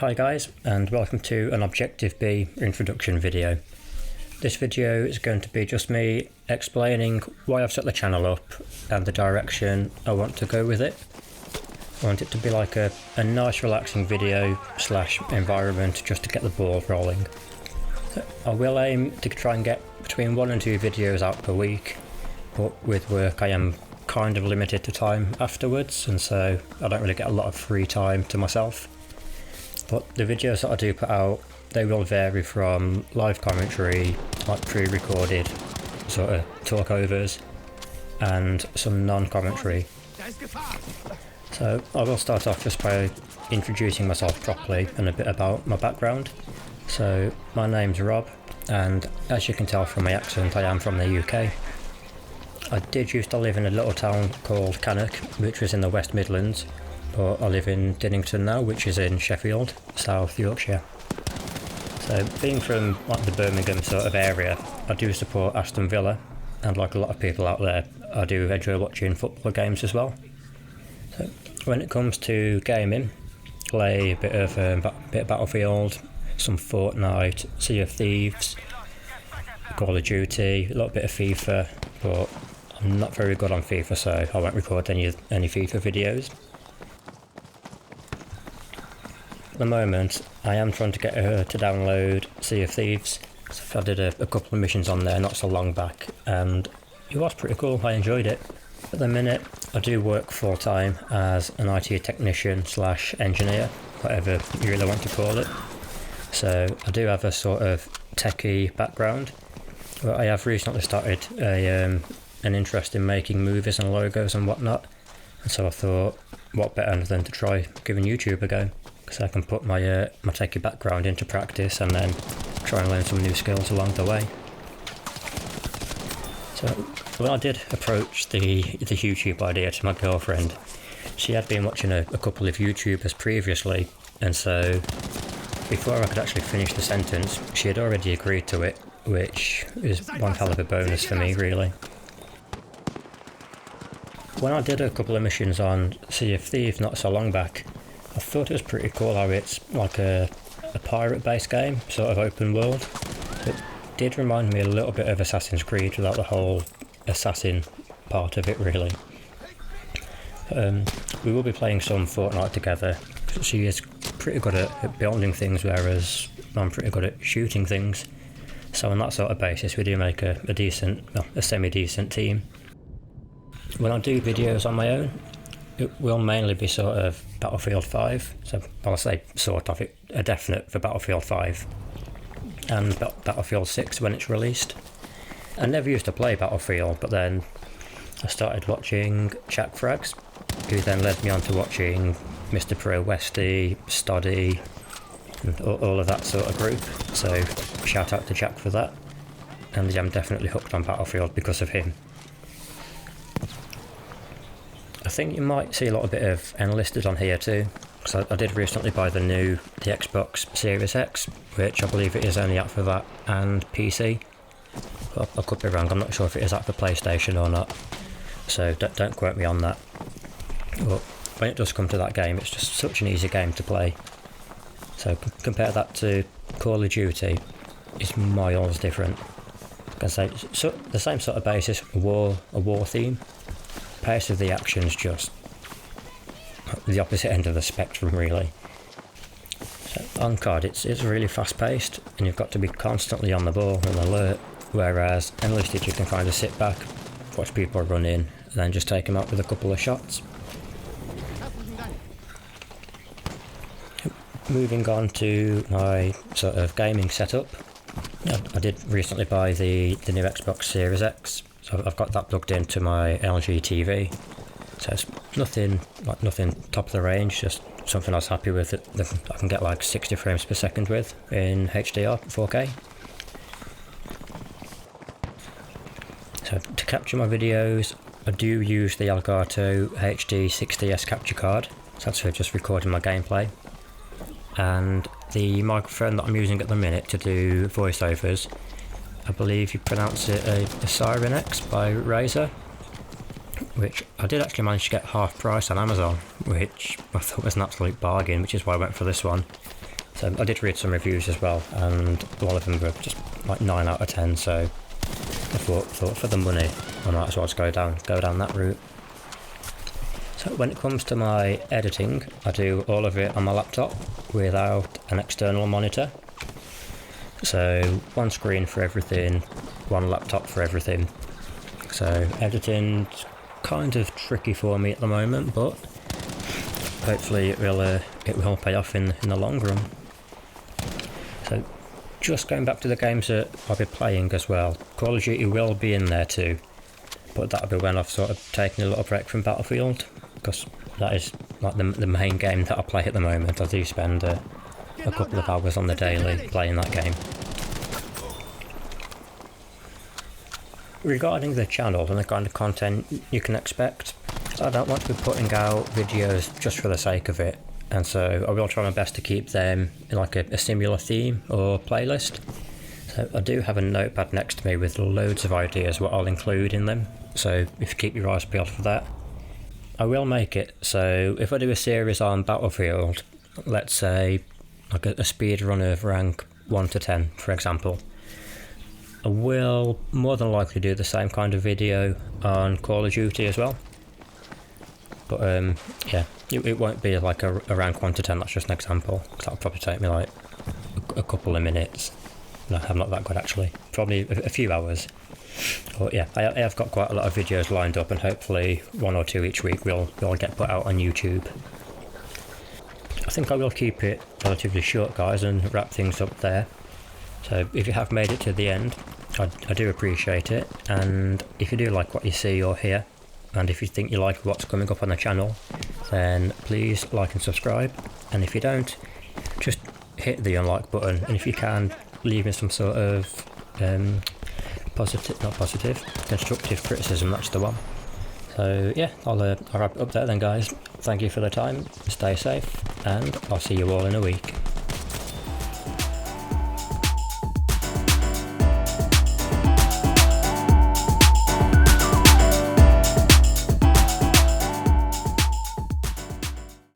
Hi guys, and welcome to an Objective B introduction video. This video is going to be just me explaining why I've set the channel up and the direction I want to go with it. I want it to be like a nice relaxing video slash environment just to get the ball rolling. So I will aim to try and get between 1 and 2 videos out per week, but with work I am kind of limited to time afterwards, and so I don't really get a lot of free time to myself. But the videos that I do put out, they will vary from live commentary, like pre-recorded sort of talkovers, and some non-commentary. So I will start off just by introducing myself properly and a bit about my background. So my name's Rob, and as you can tell from my accent, I am from the UK. I did used to live in a little town called Cannock, which was in the West Midlands, but I live in Dinnington now, which is in Sheffield, South Yorkshire. So being from like the Birmingham sort of area, I do support Aston Villa, and like a lot of people out there, I do enjoy watching football games as well. So when it comes to gaming, play a bit of Battlefield, some Fortnite, Sea of Thieves, Call of Duty, a little bit of FIFA, but I'm not very good on FIFA, so I won't record any FIFA videos. At the moment, I am trying to get her to download Sea of Thieves. So I did a couple of missions on there not so long back, and it was pretty cool. I enjoyed it. At the minute, I do work full time as an IT technician slash engineer, whatever you really want to call it. So I do have a sort of techie background. But I have recently started an interest in making movies and logos and whatnot, and so I thought, what better than to try giving YouTube a go, because I can put my techie background into practice and then try and learn some new skills along the way. So when I did approach the YouTube idea to my girlfriend, she had been watching a couple of YouTubers previously, and so before I could actually finish the sentence, she had already agreed to it, which is one hell of a bonus for me, really. When I did a couple of missions on Sea of Thieves not so long back, I thought it was pretty cool how it's like a pirate-based game, sort of open world. It did remind me a little bit of Assassin's Creed without the whole assassin part of it, really. We will be playing some Fortnite together. She is pretty good at building things, whereas I'm pretty good at shooting things. So on that sort of basis, we do make a semi-decent team. When I do videos on my own, it will mainly be sort of Battlefield 5. So I'll say sort of, a definite for Battlefield 5. And Battlefield 6 when it's released. I never used to play Battlefield, but then I started watching Jack Frags, who then led me on to watching Mr. Pro Westy, Stoddy, and all of that sort of group. So shout out to Jack for that. And I'm definitely hooked on Battlefield because of him. I think you might see a little bit of Enlisted on here too, because I did recently buy the Xbox Series X, which I believe it is only out for that and PC. But I could be wrong, I'm not sure if it is out for PlayStation or not, so don't quote me on that. But when it does come to that game, it's just such an easy game to play. So compare that to Call of Duty, it's miles different. I can say so, the same sort of basis, a war theme. Pace of the action's just the opposite end of the spectrum, really. So on COD, it's really fast paced, and you've got to be constantly on the ball and alert. Whereas Enlisted, you can kind of sit back, watch people run in, and then just take them out with a couple of shots. Moving on to my sort of gaming setup, I did recently buy the new Xbox Series X. So I've got that plugged into my LG TV, so it's nothing top of the range, just something I was happy with that I can get like 60 frames per second with in HDR 4K. So to capture my videos, I do use the Elgato HD 60S capture card, so that's for just recording my gameplay. And the microphone that I'm using at the minute to do voiceovers, I believe you pronounce it a Siren X by Razer, which I did actually manage to get half price on Amazon, which I thought was an absolute bargain, which is why I went for this one. So I did read some reviews as well, and all of them were just like 9 out of 10, so I thought for the money I might as well just go down that route. So when it comes to my editing, I do all of it on my laptop without an external monitor. So one screen for everything, one laptop for everything. So editing's kind of tricky for me at the moment, but hopefully it will pay off in the long run. So just going back to the games that I'll be playing as well, Call of Duty will be in there too, but that'll be when I've sort of taken a little break from Battlefield, because that is like the main game that I play at the moment. I do spend a couple of hours on the daily playing that game. Regarding the channel and the kind of content you can expect, I don't want to be putting out videos just for the sake of it, and so I will try my best to keep them in like a similar theme or playlist. So I do have a notepad next to me with loads of ideas what I'll include in them, so if you keep your eyes peeled for that. I will make it so if I do a series on Battlefield, let's say like a speed run of rank 1 to 10 for example, I will more than likely do the same kind of video on Call of Duty as well. But yeah, it won't be like a rank 1 to 10, that's just an example. That'll probably take me like a couple of minutes. No, I'm not that good actually. Probably a few hours. But yeah, I have got quite a lot of videos lined up, and hopefully 1 or 2 each week will get put out on YouTube. I think I will keep it relatively short, guys, and wrap things up there. So if you have made it to the end, I do appreciate it, and if you do like what you see or hear, and if you think you like what's coming up on the channel, then please like and subscribe, and if you don't, just hit the unlike button, and if you can, leave me some sort of constructive criticism, that's the one. So yeah, I'll wrap it up there then, guys. Thank you for the time, stay safe, and I'll see you all in a week.